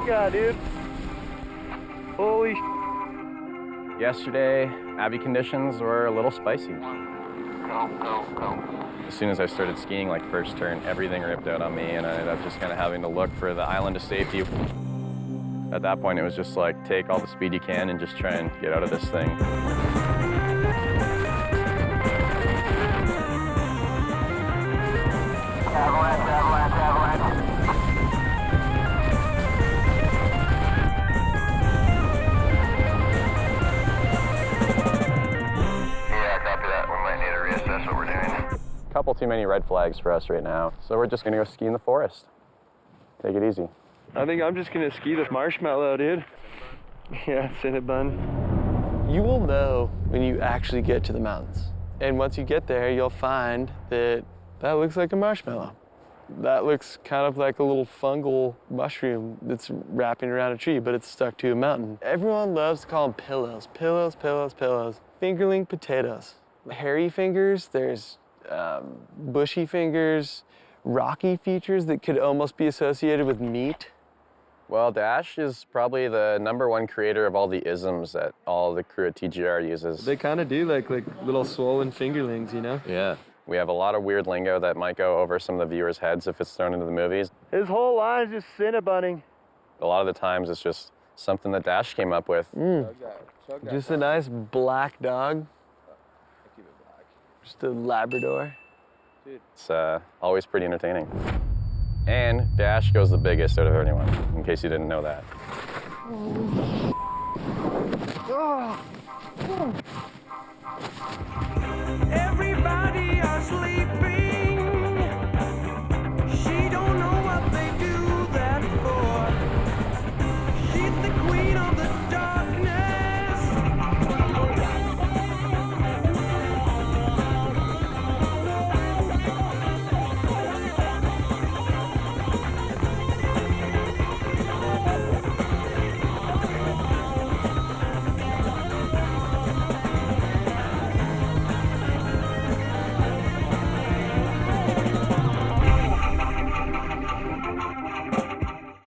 God, dude. Holy sh. Yesterday, Abbey conditions were a little spicy. As soon as I started skiing, like first turn, everything ripped out on me, and I ended up just kind of having to look for the island of safety. At that point, it was just like, take all the speed you can and just try and get out of this thing. Avalanche, avalanche, avalanche. Yeah, copy that. We might need to reassess what we're doing. Couple too many red flags for us right now, so we're just gonna go ski in the forest. Take it easy. I think I'm just gonna ski this marshmallow, dude. Yeah, Cinnabon. You will know when you actually get to the mountains. And once you get there, you'll find that that looks like a marshmallow. That looks kind of like a little fungal mushroom that's wrapping around a tree, but it's stuck to a mountain. Everyone loves to call them pillows. Pillows, pillows, pillows. Fingerling potatoes. Hairy fingers, there's bushy fingers, rocky features that could almost be associated with meat. Well, Dash is probably the #1 creator of all the isms that all the crew at TGR uses. They kind of do like little swollen fingerlings, you know? Yeah. We have a lot of weird lingo that might go over some of the viewers' heads if it's thrown into the movies. His whole line's just Cinnabunning. A lot of the times it's just something that Dash came up with. Just a nice black dog. Just a Labrador. It's always pretty entertaining. And Dash goes the biggest out of anyone, in case you didn't know that. Everybody are sleeping.